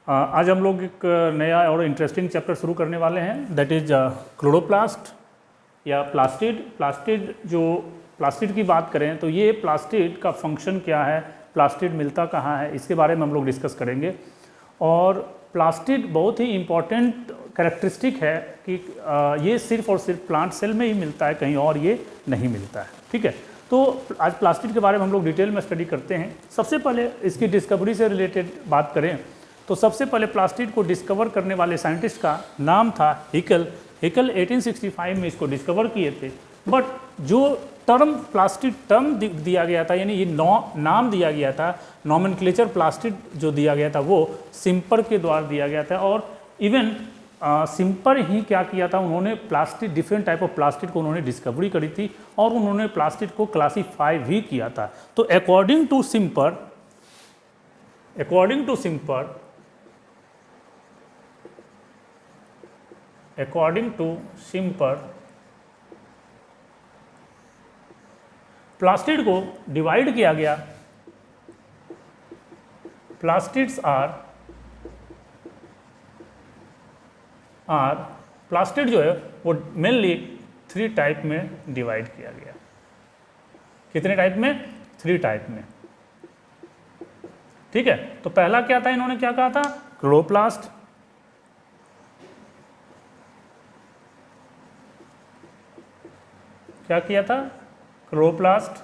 आज हम लोग एक नया और इंटरेस्टिंग चैप्टर शुरू करने वाले हैं, दैट इज क्लोरोप्लास्ट या प्लास्टिड। प्लास्टिड की बात करें तो ये प्लास्टिड का फंक्शन क्या है, प्लास्टिड मिलता कहाँ है, इसके बारे में हम लोग डिस्कस करेंगे। और प्लास्टिड बहुत ही इम्पॉर्टेंट कैरेक्टरिस्टिक है कि ये सिर्फ और सिर्फ प्लांट सेल में ही मिलता है, कहीं और ये नहीं मिलता है। ठीक है, तो आज प्लास्टिड के बारे में हम लोग डिटेल में स्टडी करते हैं। सबसे पहले इसकी डिस्कवरी से रिलेटेड बात करें तो सबसे पहले प्लास्टिड को डिस्कवर करने वाले साइंटिस्ट का नाम था हिकल। हिकल 1865 में इसको डिस्कवर किए थे। बट जो टर्म प्लास्टिड टर्म दिया गया था, यानी ये नाम दिया गया था, नॉमेनक्लेचर प्लास्टिड जो दिया गया था वो सिम्पर के द्वारा दिया गया था। और इवन सिम्पर ही क्या किया था, उन्होंने plastid different type of plastid को उन्होंने डिस्कवरी करी थी और उन्होंने प्लास्टिड को क्लासीफाई भी किया था। तो अकॉर्डिंग टू सिम्पर प्लास्टिड को डिवाइड किया गया। प्लास्टिड्स प्लास्टिड जो है वो मेनली 3 टाइप में डिवाइड किया गया। कितने टाइप में? 3 टाइप में। ठीक है, तो पहला क्या था, इन्होंने क्या कहा था, क्लोरोप्लास्ट। क्या किया था? क्लोरोप्लास्ट।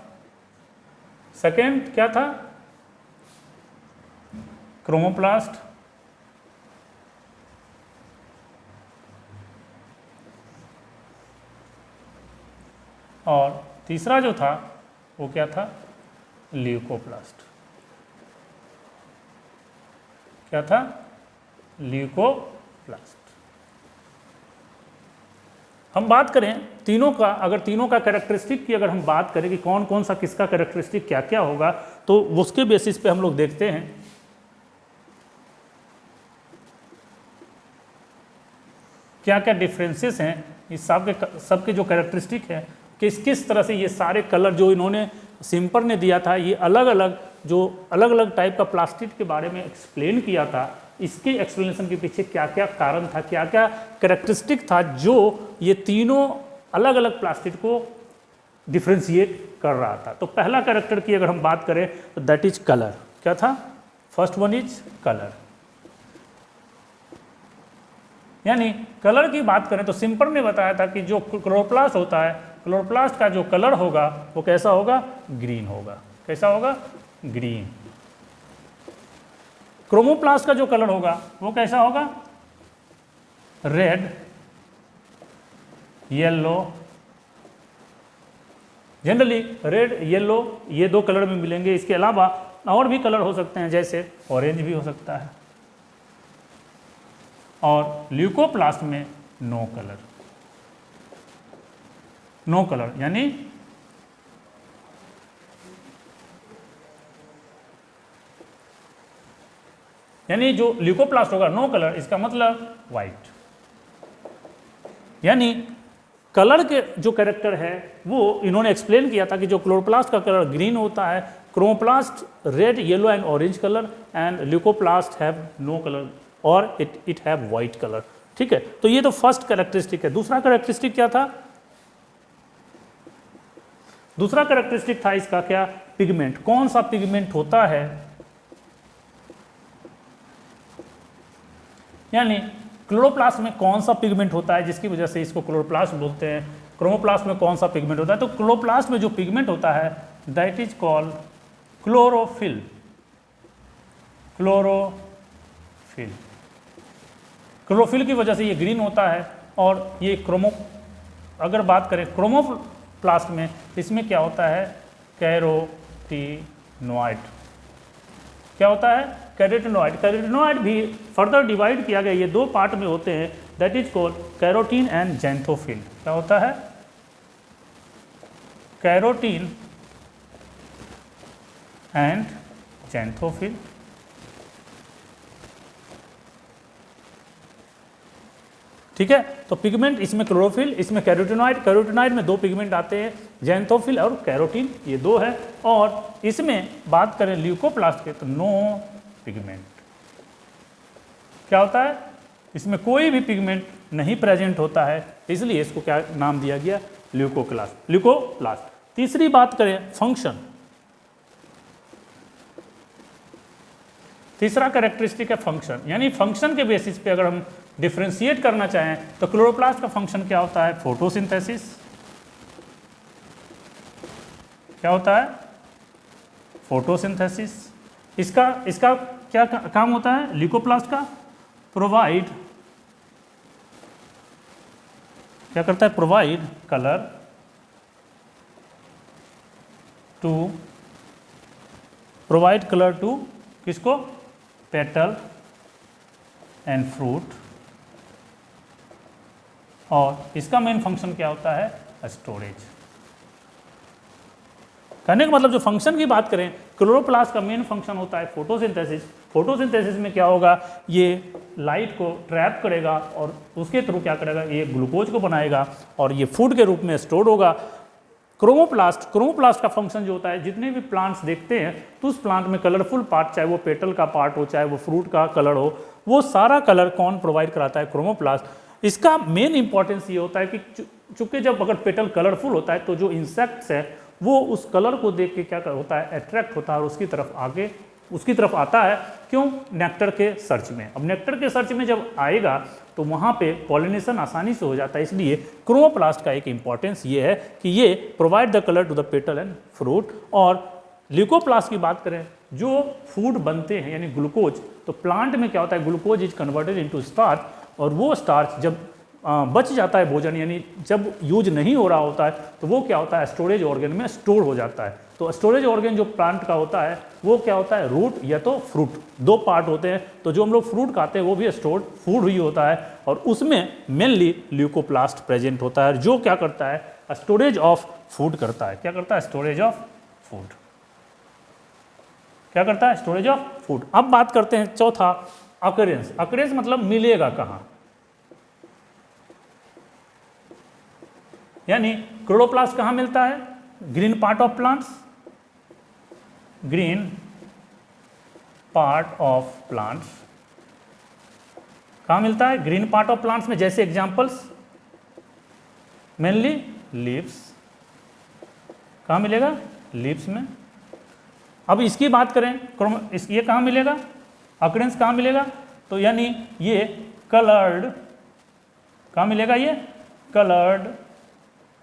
सेकेंड क्या था? क्रोमोप्लास्ट। और तीसरा जो था वो क्या था? ल्यूकोप्लास्ट। क्या था? ल्यूकोप्लास्ट। हम बात करें तीनों का, अगर तीनों का कैरेक्टरिस्टिक की अगर हम बात करें कि कौन कौन सा किसका कैरेक्टरिस्टिक क्या क्या होगा, तो उसके बेसिस पे हम लोग देखते हैं क्या क्या डिफरेंसेस हैं इस सबके जो कैरेक्टरिस्टिक है, किस तरह से ये सारे कलर जो इन्होंने सिम्पर ने दिया था, ये अलग अलग टाइप का प्लास्टिड के बारे में एक्सप्लेन किया था, इसके एक्सप्लेनेशन के पीछे क्या क्या कारण था, क्या क्या कैरेक्टरिस्टिक था जो ये तीनों अलग अलग प्लास्टिड को डिफ्रेंशिएट कर रहा था। तो पहला कैरेक्टर की अगर हम बात करें तो दैट इज कलर। क्या था? First one is colour. यानी कलर की बात करें तो सिम्पर ने बताया था कि जो क्लोरोप्लास्ट होता है, क्लोरोप्लास्ट का जो कलर होगा वो कैसा होगा? ग्रीन होगा। कैसा होगा? ग्रीन। क्रोमोप्लास्ट का जो कलर होगा वो कैसा होगा? Red, yellow. Generally red, yellow ये 2 कलर में मिलेंगे। इसके अलावा और भी कलर हो सकते हैं, जैसे ऑरेंज भी हो सकता है। और ल्यूकोप्लास्ट में नो कलर। नो कलर यानी जो ल्यूकोप्लास्ट होगा नो कलर, इसका मतलब वाइट। यानी कलर के जो कैरेक्टर है वो इन्होंने एक्सप्लेन किया था कि जो क्लोरोप्लास्ट का कलर ग्रीन होता है, chromoplast red, yellow and orange colour, and leucoplast have no colour और इट हैव वाइट कलर। ठीक है, तो ये तो फर्स्ट कैरेक्टरिस्टिक है। दूसरा कैरेक्टरिस्टिक क्या था? दूसरा कैरेक्टरिस्टिक था इसका क्या? पिगमेंट। कौन सा पिगमेंट होता है, यानी क्लोरोप्लास्ट में कौन सा पिगमेंट होता है जिसकी वजह से इसको क्लोरोप्लास्ट बोलते हैं। क्रोमोप्लास्ट में कौन सा पिगमेंट होता है? तो क्लोरोप्लास्ट में जो पिगमेंट होता है that is called chlorophyll. Chlorophyll की वजह से ये ग्रीन होता है। और ये अगर बात करें क्रोमोप्लास्ट में, इसमें क्या होता है? कैरोटीनॉइड। क्या होता है? कैरोटीनॉइड। कैरोटीनॉइड भी फर्दर डिवाइड किया गया, ये 2 पार्ट में होते हैं, that is called carotene and xanthophyll. क्या होता है? Carotene and xanthophyll. ठीक है, तो पिगमेंट इसमें क्लोरोफिल, इसमें कैरोटीनॉइड। कैरोटीनॉइड में 2 पिगमेंट आते हैं, जैंथोफिल और कैरोटीन, ये 2 है। और इसमें बात करें ल्यूकोप्लास्ट के तो नो पिगमेंट। क्या होता है, इसमें कोई भी पिगमेंट नहीं प्रेजेंट होता है, इसलिए इसको क्या नाम दिया गया, ल्यूकोप्लास्ट। तीसरी बात करें फंक्शन, तीसरा कैरेक्टरिस्टिक है फंक्शन, यानी फंक्शन के बेसिस पे अगर हम डिफरेंशिएट करना चाहें तो क्लोरोप्लास्ट का फंक्शन क्या होता है, फोटोसिंथेसिस। क्या होता है, फोटोसिंथेसिस। इसका क्या काम होता है ल्यूकोप्लास्ट का, प्रोवाइड, क्या करता है, प्रोवाइड कलर टू किसको, पेटल एंड फ्रूट। और इसका मेन फंक्शन क्या होता है, स्टोरेज। कहने का मतलब जो फंक्शन की बात करें, क्लोरोप्लास्ट का मेन फंक्शन होता है फोटोसिंथेसिस। फोटोसिंथेसिस में क्या होगा, ये लाइट को ट्रैप करेगा और उसके थ्रू क्या करेगा, ये ग्लूकोज को बनाएगा और ये फूड के रूप में स्टोर होगा। क्रोमोप्लास्ट का फंक्शन जो होता है, जितने भी प्लांट्स देखते हैं तो उस प्लांट में कलरफुल पार्ट, चाहे वो पेटल का पार्ट हो, चाहे वो फ्रूट का कलर हो, वो सारा कलर कौन प्रोवाइड कराता है, क्रोमोप्लास्ट। इसका मेन इंपॉर्टेंस ये होता है कि चूंकि जब अगर पेटल कलरफुल होता है तो जो इंसेक्ट्स है वो उस कलर को देख के क्या होता है, अट्रैक्ट होता है और उसकी तरफ आता है। क्यों, नेक्टर के सर्च में। अब नेक्टर के सर्च में जब आएगा तो वहाँ पे पॉलिनेशन आसानी से हो जाता है, इसलिए क्रोमोप्लास्ट का एक इंपॉर्टेंस ये है कि ये provide the colour to the petal and fruit. और ल्यूकोप्लास्ट की बात करें, जो फूड बनते हैं यानी ग्लूकोज, तो प्लांट में क्या होता है, glucose is converted into starch, और वो स्टार्च जब बच जाता है भोजन, यानी जब यूज नहीं हो रहा होता है तो वो क्या होता है, स्टोरेज ऑर्गन में स्टोर हो जाता है। तो स्टोरेज ऑर्गन जो प्लांट का होता है वो क्या होता है, रूट या तो फ्रूट, दो पार्ट होते हैं। तो जो हम लोग फ्रूट खाते हैं वो भी स्टोर्ड फूड ही होता है और उसमें मेनली ल्यूकोप्लास्ट प्रेजेंट होता है, जो क्या करता है, स्टोरेज ऑफ फूड करता है। क्या करता है, स्टोरेज ऑफ फूड। क्या करता है, स्टोरेज ऑफ फूड। अब बात करते हैं चौथा, अकरेंस। अकरेंस मतलब मिलेगा कहाँ, यानी क्लोरोप्लास्ट कहाँ मिलता है, green part of plants, green part of plants कहाँ मिलता है, ग्रीन पार्ट ऑफ प्लांट्स में। जैसे एग्जांपल्स, मेनली लीव्स। कहाँ मिलेगा, लीव्स में। अब इसकी बात करें, ये कहाँ मिलेगा, अकरेंस कहाँ मिलेगा, तो यानी ये कलर्ड, कहाँ मिलेगा, ये कलर्ड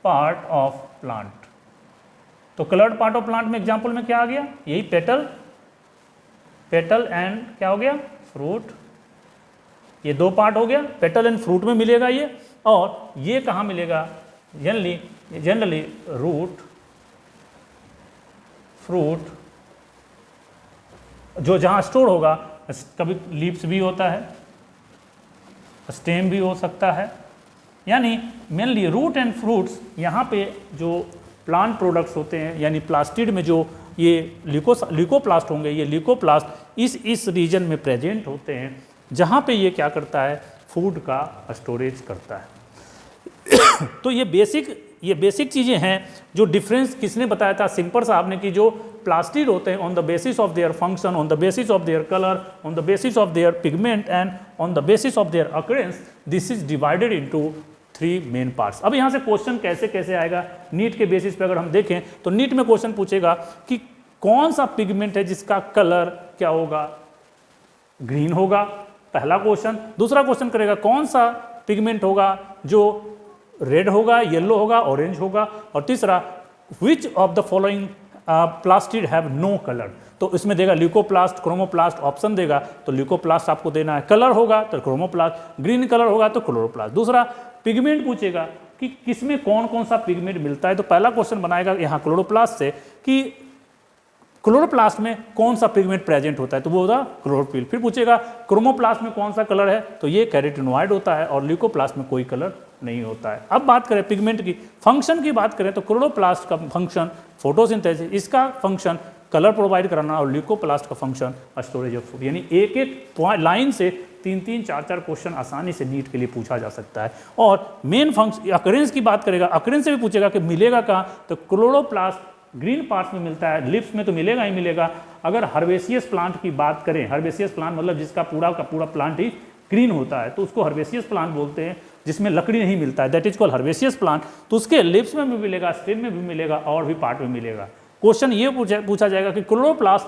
पार्ट ऑफ प्लांट। तो कलर्ड पार्ट ऑफ प्लांट में एग्जांपल में क्या आ गया, यही पेटल एंड क्या हो गया, फ्रूट। ये दो पार्ट हो गया, पेटल एंड फ्रूट में मिलेगा ये। और ये कहाँ मिलेगा, जनरली रूट, फ्रूट, जो जहाँ स्टोर होगा, कभी लीव्स भी होता है, स्टेम भी हो सकता है, यानी मेनली रूट एंड फ्रूट्स। यहाँ पे जो प्लांट प्रोडक्ट्स होते हैं, यानी प्लास्टिड में जो ये ल्यूकोप्लास्ट होंगे, ये ल्यूकोप्लास्ट इस रीजन में प्रेजेंट होते हैं, जहाँ पे ये क्या करता है, फूड का स्टोरेज करता है। तो ये बेसिक चीज़ें हैं जो डिफरेंस किसने बताया था, सिंपर साहब ने, कि जो प्लास्टिड होते हैं on the basis of their function, on the basis of their colour, on the basis of there pigment and on the basis of there occurrence, this is divided into 3 main parts. अब यहाँ से question कैसे आएगा, NEET के basis पे अगर हम देखें तो नीट में क्वेश्चन पूछेगा कि कौन सा पिगमेंट है जिसका कलर क्या होगा, ग्रीन होगा, पहला क्वेश्चन। दूसरा क्वेश्चन करेगा कौन सा पिगमेंट होगा जो रेड होगा, येलो होगा, ऑरेंज होगा, और तीसरा which of the following plastid have no colour. तो इसमें देगा ल्यूकोप्लास्ट, क्रोमोप्लास्ट, ऑप्शन देगा तो ल्यूकोप्लास्ट आपको देना है, कलर होगा तो क्रोमोप्लास्ट, ग्रीन कलर होगा तो क्लोरोप्लास्ट। दूसरा पिगमेंट पूछेगा कि किसमें कौन कौन सा पिगमेंट मिलता है, तो पहला क्वेश्चन बनाएगा यहाँ क्लोरोप्लास्ट से कि क्लोरोप्लास्ट में कौन सा पिगमेंट प्रेजेंट होता है, तो वो होगा क्लोरोफिल। फिर पूछेगा क्रोमोप्लास्ट में कौन सा कलर है, तो ये कैरोटिनॉइड होता है, और ल्यूकोप्लास्ट में कोई कलर नहीं होता है। अब बात करें पिगमेंट की, फंक्शन की बात करें तो क्लोरोप्लास्ट का फंक्शन फोटोसिंथेसिस, इसका फंक्शन कलर प्रोवाइड कराना, और ल्यूकोप्लास्ट का फंक्शन स्टोरेज ऑफ फूड। यानी एक लाइन से 3-3, 4-4 क्वेश्चन आसानी से नीट के लिए पूछा जा सकता है। और मेन फंक्शन अकरेंस की बात करेगा, अकरेंस से भी पूछेगा कि मिलेगा कहाँ, तो क्लोरोप्लास्ट ग्रीन पार्ट्स में मिलता है, लिप्स में तो मिलेगा ही मिलेगा। अगर हर्बेसियस प्लांट की बात करें, हर्बेसियस प्लांट मतलब जिसका पूरा का पूरा प्लांट ही ग्रीन होता है तो उसको हर्बेसियस प्लांट बोलते हैं, जिसमें लकड़ी नहीं मिलता है, that is called herbaceous plant. तो उसके लिप्स में भी मिलेगा, स्टेम में भी मिलेगा और भी पार्ट में मिलेगा। क्वेश्चन ये पूछा जाएगा कि क्लोरोप्लास्ट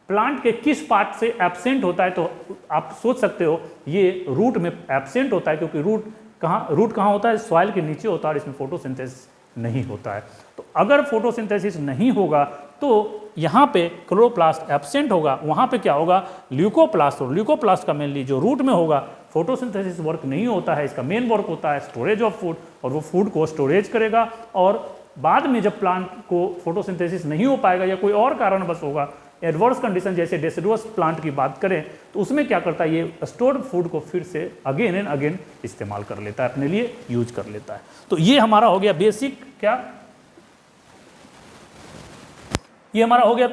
प्लांट के किस पार्ट से एब्सेंट होता है, तो आप सोच सकते हो ये रूट में एब्सेंट होता है, क्योंकि रूट कहाँ होता है, सॉइल के नीचे होता है और इसमें फोटोसिंथेसिस नहीं होता है। तो अगर फोटोसिंथेसिस नहीं होगा तो यहाँ पे क्लोरोप्लास्ट एब्सेंट होगा, वहाँ पे क्या होगा, ल्यूकोप्लास्ट। और ल्यूकोप्लास्ट का मेनली जो रूट में होगा फोटोसिंथेसिस वर्क नहीं होता है, इसका मेन वर्क होता है स्टोरेज ऑफ फूड, और वो फूड को स्टोरेज करेगा और बाद में जब प्लांट को फोटोसिंथेसिस नहीं हो पाएगा या कोई और कारणवश होगा, एडवर्स कंडीशन जैसे डेसिडुअस प्लांट की बात करें तो उसमें क्या करता है, ये स्टोर्ड फूड को फिर से अगेन एंड अगेन इस्तेमाल कर लेता है, अपने लिए यूज कर लेता है। तो ये हमारा हो गया बेसिक क्या, ये हमारा हो गया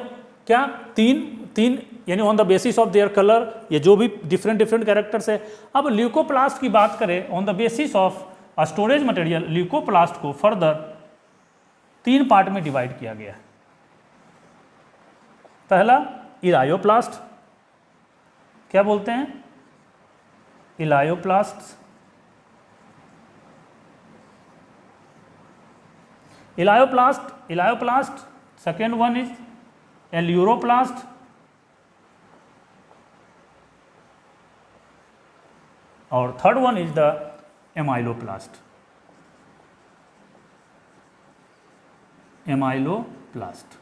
क्या, तीन यानी on the basis of their colour, ये जो भी डिफरेंट कैरेक्टर्स है। अब ल्यूकोप्लास्ट की बात करें, on the basis of a storage material, leucoplast को फर्दर 3 पार्ट में डिवाइड किया गया है। पहला इलायोप्लास्ट, क्या बोलते हैं, elaioplast. Elaioplast second one is aleuroplast, और third one is the amyloplast. Amyloplast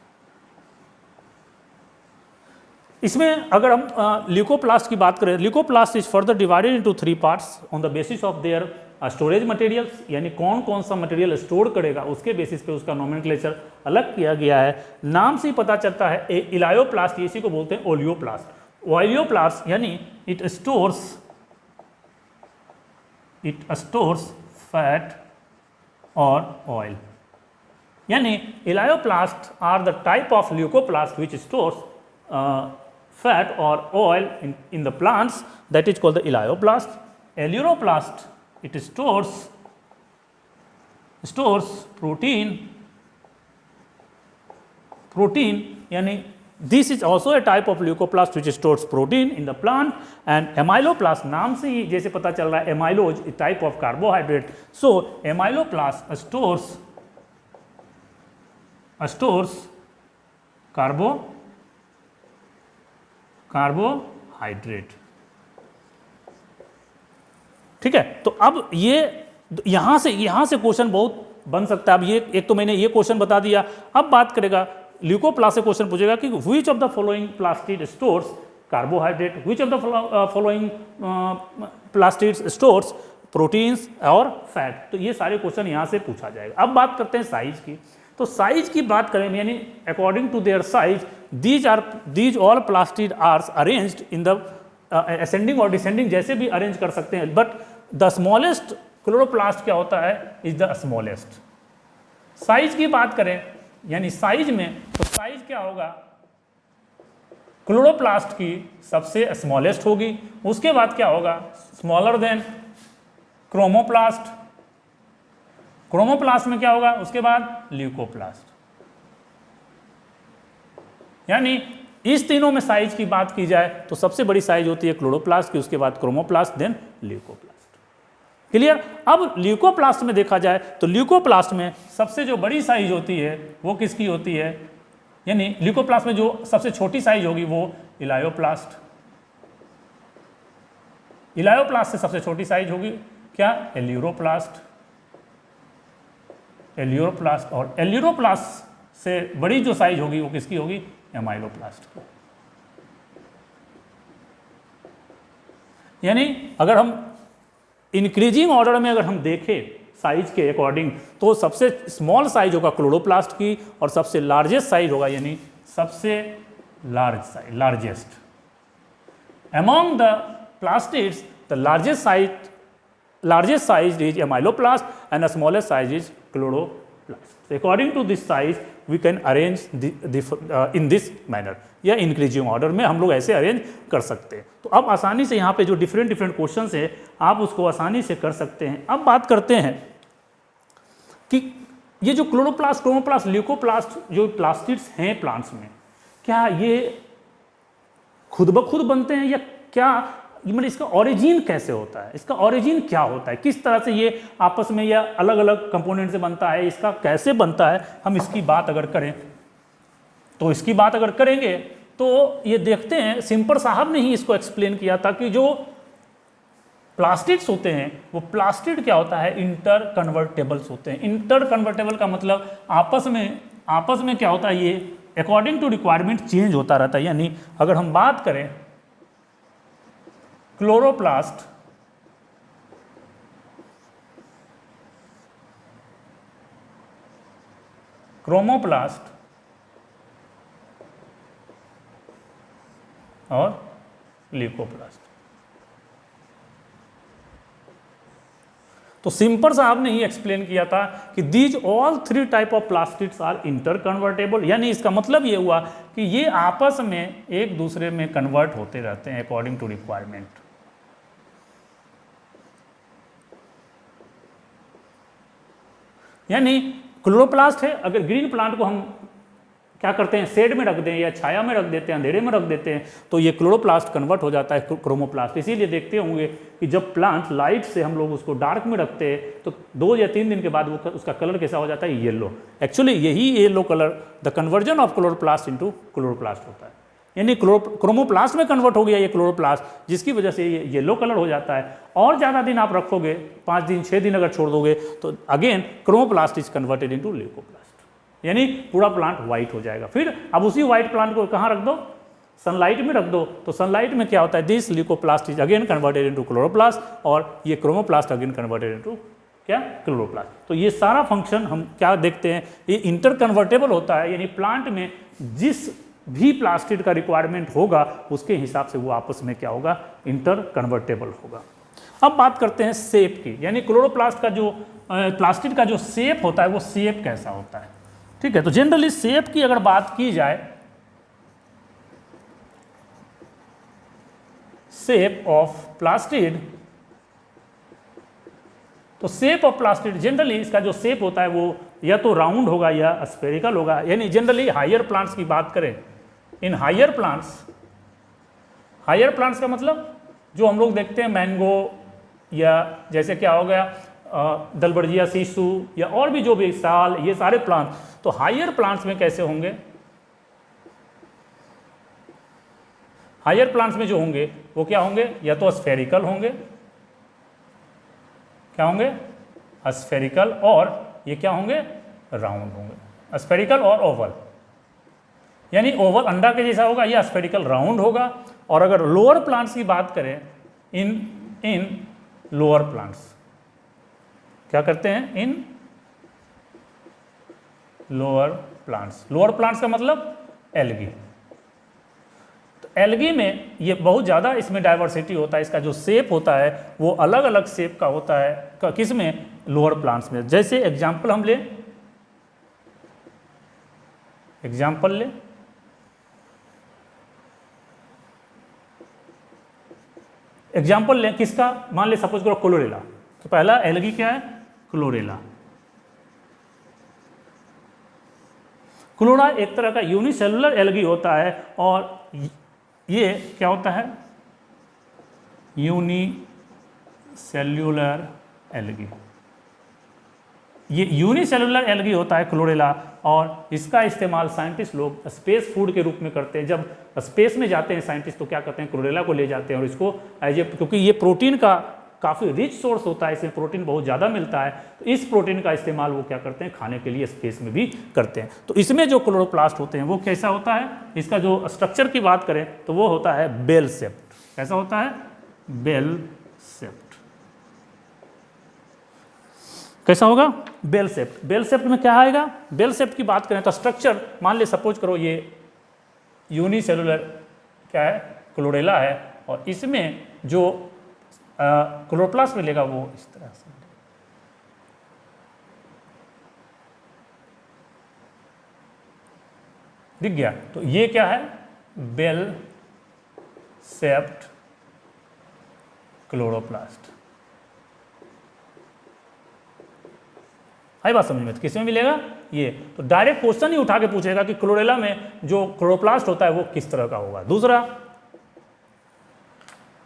इसमें अगर हम ल्यूकोप्लास्ट की बात करें, leucoplast is further divided into 3 parts on the basis of their storage materials, यानी कौन सा मटेरियल स्टोर करेगा उसके बेसिस पे उसका नोमेनक्लेचर अलग किया गया है। नाम से ही पता चलता है इलायोप्लास्ट, इसी को बोलते हैं ओलियोप्लास्ट। ओलियोप्लास्ट यानी इट स्टोर्स फैट और ऑयल, यानी elaioplast are the type of leucoplast which stores fat or oil in the plants, that is called the elioplast. Eleuroplast, it stores protein, yani this is also a type of leucoplast which stores protein in the plant. And amyloplast, नाम से ही जैसे पता चल रहा है, amylose a type of carbohydrate, so amyloplast stores carbohydrate. ठीक है, तो अब ये यहां से क्वेश्चन बहुत बन सकता है। अब ये एक तो मैंने ये क्वेश्चन बता दिया, अब बात करेगा ल्यूकोप्लास्ट से क्वेश्चन पूछेगा कि which of the following plastid stores carbohydrate, which of the following plastid stores proteins और फैट। तो ये सारे क्वेश्चन यहां से पूछा जाएगा। अब बात करते हैं साइज की। तो साइज की बात करें, यानी according to their size these all plastid are arranged in the ascending और डिसेंडिंग, जैसे भी अरेंज कर सकते हैं, बट द स्मॉलेस्ट क्लोरोप्लास्ट क्या होता है, इज द स्मॉलेस्ट। साइज की बात करें, यानी साइज में, तो साइज क्या होगा, क्लोरोप्लास्ट की सबसे स्मॉलेस्ट होगी, उसके बाद क्या होगा, स्मॉलर देन क्रोमोप्लास्ट, क्रोमोप्लास्ट में क्या होगा, उसके बाद ल्यूकोप्लास्ट। यानी इस तीनों में साइज की बात की जाए तो सबसे बड़ी साइज होती है क्लोरोप्लास्ट की, उसके बाद क्रोमोप्लास्ट, देन ल्यूकोप्लास्ट। क्लियर। अब ल्यूकोप्लास्ट में देखा जाए तो ल्यूकोप्लास्ट में सबसे जो बड़ी साइज होती है वो किसकी होती है, यानी ल्यूकोप्लास्ट में जो सबसे छोटी साइज होगी वो इलायोप्लास्ट। इलायोप्लास्ट से सबसे छोटी साइज होगी क्या, एल्यूरोप्लास्ट। एल्यूरोप्लास्ट, और एल्यूरोप्लास्ट से बड़ी जो साइज होगी वो किसकी होगी, एमाइलोप्लास्ट की। यानी अगर हम इंक्रीजिंग ऑर्डर में अगर हम देखें साइज के अकॉर्डिंग, तो सबसे स्मॉल साइज होगा क्लोरोप्लास्ट की, और सबसे लार्जेस्ट साइज होगा, यानी सबसे large size, largest among the plastids, the largest size is amyloplast and the smallest size is chloroplast. So according to this size we can arrange in this manner, या increasing order में हम लोग ऐसे arrange कर सकते हैं। तो अब आसानी से यहाँ पे जो डिफरेंट क्वेश्चंस है आप उसको आसानी से कर सकते हैं। अब बात करते हैं कि ये जो क्लोरोप्लास्ट, क्रोमोप्लास्ट, ल्यूकोप्लास्ट जो प्लास्टिड्स हैं प्लांट्स में, क्या ये खुद ब खुद बनते हैं या क्या मतलब इसका ओरिजिन कैसे होता है, इसका ओरिजिन क्या होता है, किस तरह से ये आपस में या अलग अलग कंपोनेंट से बनता है, इसका कैसे बनता है, हम इसकी बात अगर करें तो इसकी बात अगर करेंगे तो ये देखते हैं सिम्पर साहब ने ही इसको एक्सप्लेन किया था कि जो प्लास्टिड्स होते हैं वो प्लास्टिड क्या होता है, इंटर कन्वर्टेबल्स होते हैं। इंटर कन्वर्टेबल का मतलब आपस में क्या होता है, ये अकॉर्डिंग टू रिक्वायरमेंट चेंज होता रहता है। यानी अगर हम बात करें क्लोरोप्लास्ट, क्रोमोप्लास्ट और ल्यूकोप्लास्ट, तो सिम्पर साहब ने ही एक्सप्लेन किया था कि these all 3 type of plastids are interconvertible. यानी इसका मतलब ये हुआ कि ये आपस में एक दूसरे में कन्वर्ट होते रहते हैं अकॉर्डिंग टू रिक्वायरमेंट। यानी क्लोरोप्लास्ट है, अगर ग्रीन प्लांट को हम क्या करते हैं, शेड में रख दें या छाया में रख देते हैं, अंधेरे में रख देते हैं, तो ये क्लोरोप्लास्ट कन्वर्ट हो जाता है क्रोमोप्लास्ट। इसीलिए देखते होंगे कि जब प्लांट लाइट से हम लोग उसको डार्क में रखते हैं तो 2 या 3 दिन के बाद वो उसका कलर कैसा हो जाता है, येलो। एक्चुअली यही yellow colour the conversion of chloroplast into chloroplast होता है। यानी क्रोमोप्लास्ट में कन्वर्ट हो गया ये क्लोरोप्लास्ट, जिसकी वजह से ये येलो कलर हो जाता है। और ज़्यादा दिन आप रखोगे, 5 दिन 6 दिन अगर छोड़ दोगे तो again chromoplast is converted into leucoplast, यानी पूरा प्लांट व्हाइट हो जाएगा। फिर अब उसी व्हाइट प्लांट को कहाँ रख दो, सनलाइट में रख दो, तो सनलाइट में क्या होता है, this leucoplast is again converted into chloroplast और ये क्रोमोप्लास्ट अगेन कन्वर्टेड इनटू क्या, क्लोरोप्लास्ट। तो ये सारा फंक्शन हम क्या देखते हैं, ये इंटर कन्वर्टेबल होता है। यानी प्लांट में जिस भी प्लास्टिड का रिक्वायरमेंट होगा उसके हिसाब से वो आपस में क्या होगा, इंटर कन्वर्टेबल होगा। अब बात करते हैं शेप की, यानी क्लोरोप्लास्ट का जो प्लास्टिड का जो शेप होता है वो शेप कैसा होता है। ठीक है, तो जनरली शेप की अगर बात की जाए, शेप ऑफ प्लास्टिड, तो शेप ऑफ प्लास्टिड जनरली इसका जो शेप होता है वो या तो राउंड होगा या स्फेरिकल होगा। यानी जनरली हायर प्लांट्स की बात करें, इन हायर प्लांट्स का मतलब जो हम लोग देखते हैं मैंगो या जैसे क्या हो गया दलबर्जिया सीसू या और भी जो भी साल, ये सारे प्लांट, तो हायर प्लांट्स में कैसे होंगे, हायर प्लांट्स में जो होंगे वो क्या होंगे, या तो स्फेरिकल होंगे, क्या होंगे, स्फेरिकल, और ये क्या होंगे, राउंड होंगे, स्फेरिकल और ओवल। यानी ओवल अंडा के जैसा होगा या स्फेरिकल राउंड होगा। और अगर लोअर प्लांट्स की बात करें, इन लोअर प्लांट्स क्या करते हैं, इन लोअर प्लांट्स का मतलब एल्गी। तो एल्गी में ये बहुत ज़्यादा इसमें डाइवर्सिटी होता है, इसका जो शेप होता है वो अलग अलग शेप का होता है, किस में, लोअर प्लांट्स में। जैसे एग्जाम्पल हम लें, एग्जाम्पल लें किसका, मान ले सपोज करो क्लोरेला। तो पहला एल्गी क्या है, क्लोरेला। क्लोरा एक तरह का यूनिसेलुलर एल्गी होता है और ये क्या होता है, यूनिसेल्युलर एल्गी। ये यूनिसेलुलर एल्गी होता है क्लोरेला, और इसका इस्तेमाल साइंटिस्ट लोग स्पेस फूड के रूप में करते हैं। जब स्पेस में जाते हैं साइंटिस्ट तो क्या करते हैं, क्लोरेला को ले जाते हैं और इसको एज ए, क्योंकि ये प्रोटीन का काफ़ी रिच सोर्स होता है, इसमें प्रोटीन बहुत ज़्यादा मिलता है, तो इस प्रोटीन का इस्तेमाल वो क्या करते हैं, खाने के लिए स्पेस में भी करते हैं। तो इसमें जो क्लोरोप्लास्ट होते हैं वो कैसा होता है, इसका जो स्ट्रक्चर की बात करें तो वो होता है बेल शेप्ड। कैसा होता है, बेल शेप्ड। कैसा होगा, बेल शेप्ड। बेल शेप्ड में क्या आएगा, बेल शेप्ड की बात करें तो स्ट्रक्चर, मान ले सपोज करो ये यूनिसेलुलर क्या है, क्लोरेला है, और इसमें जो क्लोरोप्लास्ट मिलेगा वो इस तरह से, दिख गया। तो ये क्या है, बेल शेप्ड क्लोरोप्लास्ट। आई बात समझ में, तो किसमें मिलेगा ये, तो डायरेक्ट क्वेश्चन ही उठा के पूछेगा कि क्लोरेला में जो क्लोरोप्लास्ट होता है वो किस तरह का होगा। दूसरा,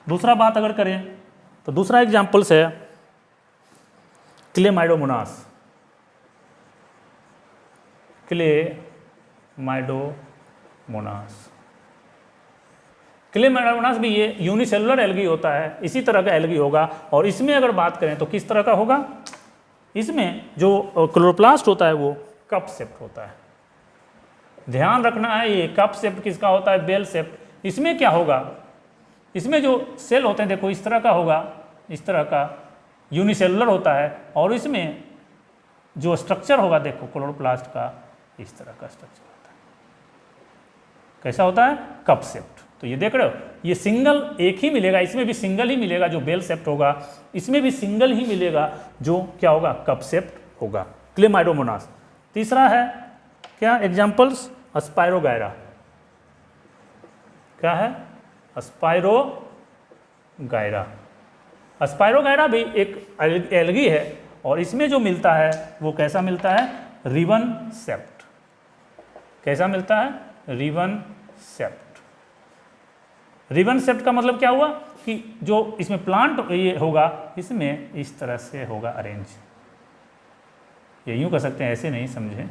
दूसरा बात अगर करें तो दूसरा एग्जाम्पल्स है क्लेमाइडोमोनास। क्लेमाइडोमोनास भी ये यूनिसेलुलर एल्गी होता है, इसी तरह का एल्गी होगा। और इसमें अगर बात करें तो किस तरह का होगा, इसमें जो क्लोरोप्लास्ट होता है वो कप शेप्ड होता है। ध्यान रखना है ये कप शेप्ड किसका होता है, बेल शेप्ड। इसमें क्या होगा, इसमें जो सेल होते हैं देखो इस तरह का होगा, इस तरह का यूनिसेलुलर होता है। और इसमें जो स्ट्रक्चर होगा देखो क्लोरोप्लास्ट का इस तरह का स्ट्रक्चर होता है। कैसा होता है, कप शेप्ड। तो ये देख रहे हो, ये सिंगल एक ही मिलेगा, इसमें भी सिंगल ही मिलेगा जो बेल शेप्ड होगा, इसमें भी सिंगल ही मिलेगा जो क्या होगा, कप शेप्ड होगा, क्लेमाइडोमोनास। तीसरा है क्या एग्जाम्पल्स, स्पाइरोगायरा। क्या है, स्पाइरोगायरा। स्पाइरोगायरा भी एक एल्गी है और इसमें जो मिलता है वो कैसा मिलता है, रिबन शेप्ड। कैसा मिलता है, रिबन शेप्ड। रिबन शेप्ड का मतलब क्या हुआ कि जो इसमें प्लांट ये होगा इसमें इस तरह से होगा अरेंज। ये यूं कर सकते हैं, ऐसे नहीं समझे।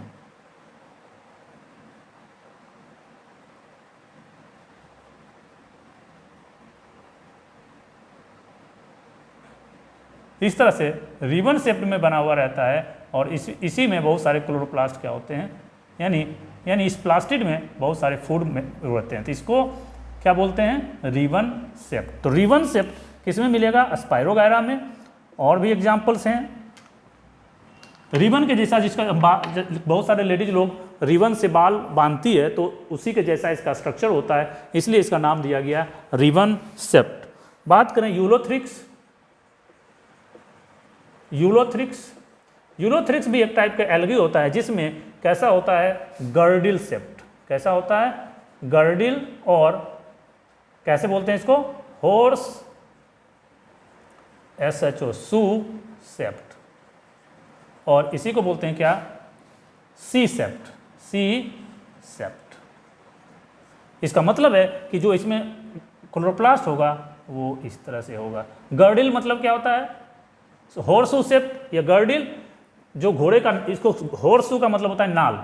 इस तरह से रिबन शेप्ड में बना हुआ रहता है और इसी में बहुत सारे क्लोरोप्लास्ट क्या होते हैं, यानी इस प्लास्टिड में बहुत सारे फूड में रहते हैं। तो इसको क्या बोलते हैं, रिबन शेप्ड। तो रिबन शेप्ड किसमें मिलेगा, स्पाइरोगायरा में। और भी एग्जांपल्स हैं रिबन के जैसा, जिसका बहुत सारे लेडीज लोग रिबन से बाल बांधती है तो उसी के जैसा इसका स्ट्रक्चर होता है, इसलिए इसका नाम दिया गया रिबन शेप्ड। बात करें यूलोथ्रिक्स। यूलोथ्रिक्स भी एक टाइप का एल्गी होता है जिसमें कैसा होता है, गर्डिल शेप्ड। कैसा होता है, गर्डिल। और कैसे बोलते हैं इसको, हॉर्स, SHO, सू शेप्ड। और इसी को बोलते हैं क्या, सी शेप्ड। इसका मतलब है कि जो इसमें क्लोरोप्लास्ट होगा वो इस तरह से होगा। गर्डिल मतलब क्या होता है, हॉर्सू शेप्ड या गर्डिल। जो घोड़े का, इसको हॉर्सू का मतलब होता है नाल।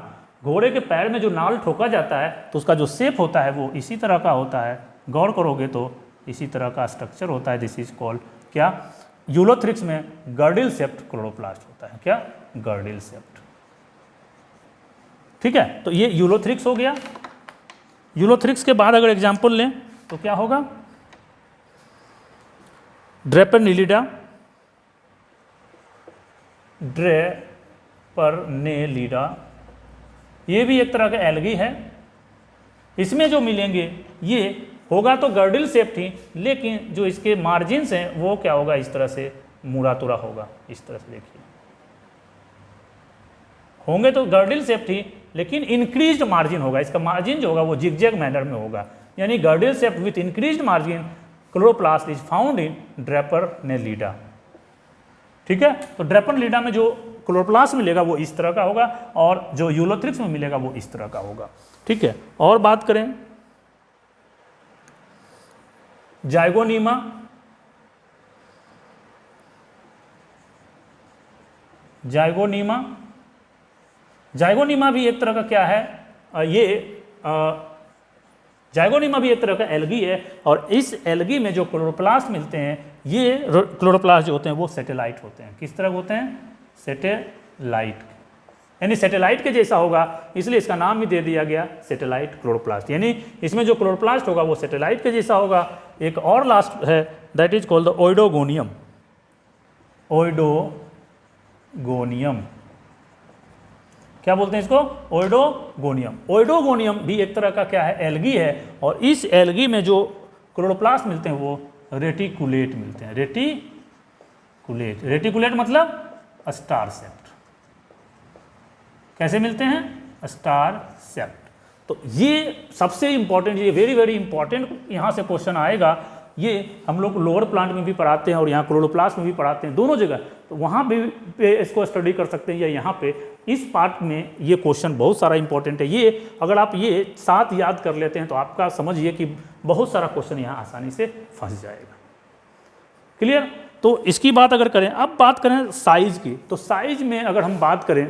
घोड़े के पैर में जो नाल ठोका जाता है तो उसका जो शेप होता है वो इसी तरह का होता है। गौर करोगे तो इसी तरह का स्ट्रक्चर होता है। दिस इज कॉल्ड क्या, यूलोथ्रिक्स में गर्डिल शेप्ड क्लोरोप्लास्ट होता है। क्या, गर्डिल शेप्ड। ठीक है, तो ये यूलोथ्रिक्स हो गया। यूलोथ्रिक्स के बाद अगर एग्जाम्पल लें तो क्या होगा, ड्रेपेर्नेलिडा। ड्रेपेर्नेलिडा ये भी एक तरह का एल्गी है। इसमें जो मिलेंगे ये होगा तो गर्डिल शेप थी, लेकिन जो इसके मार्जिन्स हैं वो क्या होगा, इस तरह से मुड़ा तुरा होगा। इस तरह से देखिए, होंगे तो गर्डिल शेप थी लेकिन इंक्रीज्ड मार्जिन होगा। इसका मार्जिन जो होगा वो जिगजैग मैनर में होगा, यानी girdle shape with increased margin chloroplast is found in Draparnaldia. ठीक है, तो ड्रेपेर्नेलिडा में जो क्लोरोप्लास्ट मिलेगा वो इस तरह का होगा और जो यूलोथ्रिक्स में मिलेगा वो इस तरह का होगा। ठीक है, और बात करें जाइगोनीमा। जाइगोनीमा भी एक तरह का क्या है, जाइगोनीमा भी एक तरह का एल्गी है और इस एल्गी में जो क्लोरोप्लास्ट मिलते हैं ये क्लोरोप्लास्ट जो होते हैं वो सैटेलाइट होते हैं। किस तरह होते हैं, सैटेलाइट, यानी सैटेलाइट के जैसा होगा, इसलिए इसका नाम भी दे दिया गया सैटेलाइट क्लोरोप्लास्ट। यानी इसमें जो क्लोरोप्लास्ट होगा वो सैटेलाइट के जैसा होगा। एक और लास्ट है, दैट इज कॉल्ड द ओइडोगोनियम। ओइडोगोनियम क्या बोलते हैं इसको, ओइडोगोनियम। ओइडोगोनियम भी एक तरह का क्या है, एल्गी है और इस एल्गी में जो क्लोरोप्लास्ट मिलते हैं वो रेटिकुलेट मिलते हैं। रेटिकुलेट मतलब स्टार शेप्ड। कैसे मिलते हैं, स्टार शेप्ड। तो ये सबसे इंपॉर्टेंट, ये वेरी वेरी इंपॉर्टेंट यहाँ से क्वेश्चन आएगा। ये हम लोग लोअर प्लांट में भी पढ़ाते हैं और यहाँ क्लोरोप्लास्ट में भी पढ़ाते हैं, दोनों जगह। तो वहाँ भी पे इसको स्टडी कर सकते हैं या यहाँ पे इस पार्ट में ये क्वेश्चन बहुत सारा इंपॉर्टेंट है। ये अगर आप ये साथ याद कर लेते हैं तो आपका समझिए कि बहुत सारा क्वेश्चन यहाँ आसानी से फंस जाएगा। क्लियर। तो इसकी बात अगर करें, अब बात करें साइज की, तो साइज में अगर हम बात करें,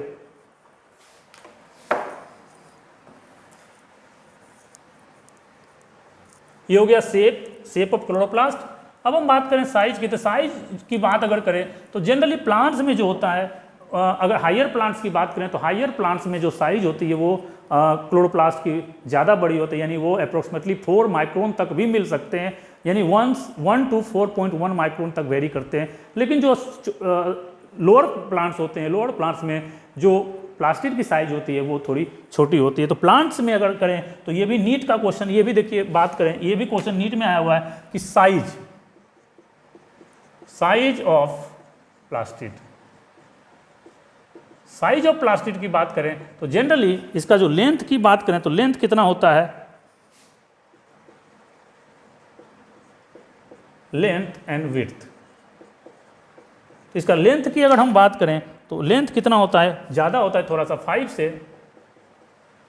ये हो गया शेप ऑफ क्लोरोप्लास्ट। अब हम बात करें साइज की, तो साइज की बात अगर करें तो जनरली प्लांट्स में जो होता है, अगर हायर प्लांट्स की बात करें तो हायर प्लांट्स में जो साइज होती है वो क्लोरोप्लास्ट की ज़्यादा बड़ी होती है, यानी वो अप्रोक्सीमेटली 4 माइक्रोन तक भी मिल सकते हैं, यानी 1 to 4.1 माइक्रोन तक वेरी करते हैं। लेकिन जो लोअर प्लांट्स होते हैं, लोअर प्लांट्स में जो प्लास्टिड की साइज होती है वो थोड़ी छोटी होती है। तो प्लांट्स में अगर करें तो ये भी नीट का क्वेश्चन, ये भी देखिए बात करें, ये भी क्वेश्चन नीट में आया हुआ है कि size of plastid, size of plastid की बात करें तो जनरली इसका जो लेंथ की बात करें तो लेंथ कितना होता है, लेंथ एंड विड्थ। तो इसका लेंथ की अगर हम बात करें तो लेंथ कितना होता है, ज़्यादा होता है थोड़ा सा, 5 से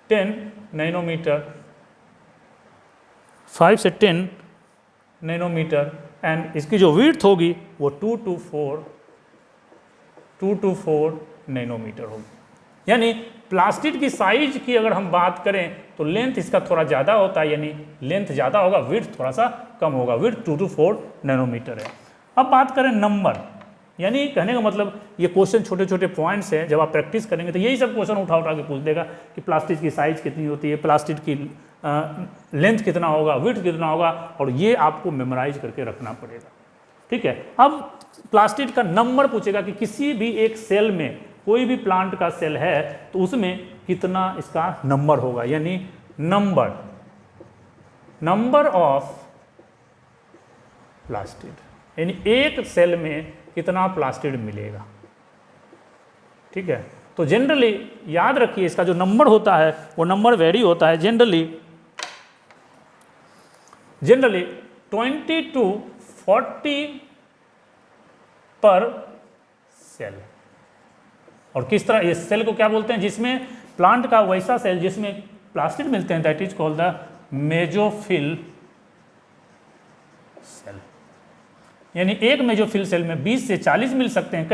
10 नैनोमीटर, 5 से 10 नैनोमीटर, एंड इसकी जो विड्थ होगी वो 2 to 4 नैनोमीटर होगी। यानी प्लास्टिड की साइज की अगर हम बात करें तो लेंथ इसका थोड़ा ज़्यादा होता है, यानी लेंथ ज़्यादा होगा, विड्थ थोड़ा सा कम होगा, विड्थ 2 to 4 नैनोमीटर है। अब बात करें नंबर, यानी कहने का मतलब ये क्वेश्चन छोटे छोटे पॉइंट्स हैं, जब आप प्रैक्टिस करेंगे तो यही सब क्वेश्चन उठा के पूछ देगा कि प्लास्टिड की साइज कितनी होती है, प्लास्टिड की लेंथ कितना होगा, विड्थ कितना होगा, और ये आपको मेमोराइज करके रखना पड़ेगा। ठीक है। अब प्लास्टिड का नंबर पूछेगा कि किसी भी एक सेल में, कोई भी प्लांट का सेल है तो उसमें कितना इसका नंबर होगा, यानी नंबर ऑफ प्लास्टिड, यानी एक सेल में कितना प्लास्टिड मिलेगा। ठीक है। तो जनरली याद रखिए इसका जो नंबर होता है वो नंबर वेरी होता है, जनरली 20 to 40 पर सेल। और किस तरह इस सेल को क्या बोलते हैं, जिसमें प्लांट का वैसा सेल जिसमें प्लास्टिड मिलते हैं, that is called the mesophyll cell. यानी एक मेजोफिल सेल में 20 से 40 मिल सकते हैं,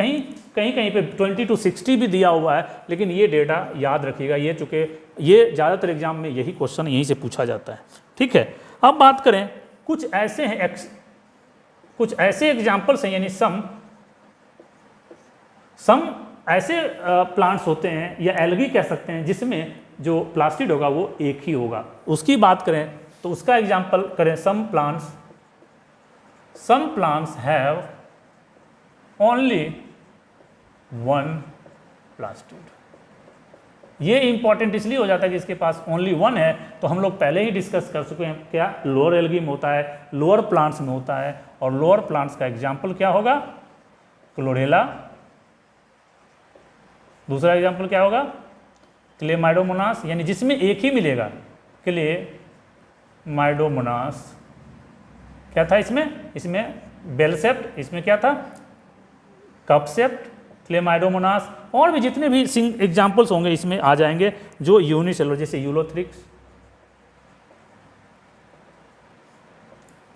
कहीं पे 20 to 60 भी दिया हुआ है, लेकिन ये डेटा याद रखिएगा, ये चूंकि ये ज़्यादातर एग्जाम में यही क्वेश्चन यहीं से पूछा जाता है। ठीक है। अब बात करें कुछ ऐसे हैं, कुछ ऐसे एग्जाम्पल्स हैं, यानी सम ऐसे प्लांट्स होते हैं या एल्गी कह सकते हैं जिसमें जो प्लास्टिड होगा वो एक ही होगा। उसकी बात करें तो उसका एग्जाम्पल करें, some plants have only 1 plastid. ये इंपॉर्टेंट इसलिए हो जाता है कि इसके पास ओनली 1 है, तो हम लोग पहले ही डिस्कस कर चुके हैं क्या, लोअर एल्गी में होता है, लोअर प्लांट्स में होता है, और लोअर प्लांट्स का एग्जाम्पल क्या होगा, क्लोरेला। दूसरा एग्जाम्पल क्या होगा, क्लेमाइडोमोनास, यानी जिसमें एक ही मिलेगा, क्लेमाइडोमोनास। क्या था इसमें बेल शेप्ड, इसमें क्या था कप शेप्ड, क्लेमाइडोमोनास। और भी जितने भी एग्जाम्पल्स होंगे इसमें आ जाएंगे, जो यूनिसेलुलर, जैसे यूलोथ्रिक्स।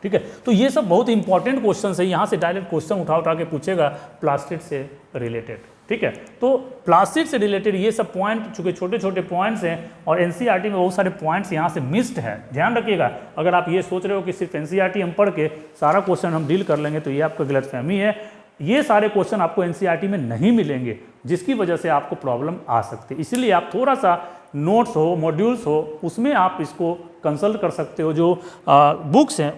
ठीक है। तो ये सब बहुत इंपॉर्टेंट क्वेश्चन है, यहाँ से डायरेक्ट क्वेश्चन उठा के पूछेगा प्लास्टिड से रिलेटेड। ठीक है। तो प्लास्टिड से रिलेटेड ये सब पॉइंट चूंकि छोटे छोटे पॉइंट्स हैं और एनसीईआरटी में बहुत सारे पॉइंट्स यहाँ से मिस्ड है, ध्यान रखिएगा। अगर आप ये सोच रहे हो कि सिर्फ एनसीईआरटी हम पढ़ के सारा क्वेश्चन हम डील कर लेंगे तो ये आपका गलतफहमी है। ये सारे क्वेश्चन आपको एनसीईआरटी में नहीं मिलेंगे, जिसकी वजह से आपको प्रॉब्लम आ सकती है। इसलिए आप थोड़ा सा नोट्स हो, मॉड्यूल्स हो, उसमें आप इसको कंसल्ट कर सकते हो। जो बुक्स हैं,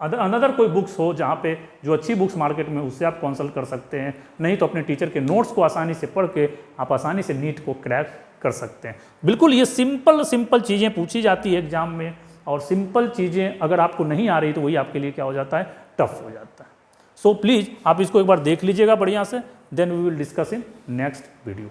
अनदर कोई बुक्स हो जहाँ पे जो अच्छी बुक्स मार्केट में, उससे आप कंसल्ट कर सकते हैं। नहीं तो अपने टीचर के नोट्स को आसानी से पढ़ के आप आसानी से नीट को क्रैक कर सकते हैं। बिल्कुल ये सिंपल चीज़ें पूछी जाती है एग्जाम में, और सिंपल चीज़ें अगर आपको नहीं आ रही तो वही आपके लिए क्या हो जाता है, टफ हो जाता है। सो प्लीज़ आप इसको एक बार देख लीजिएगा बढ़िया से, then we will discuss in next video.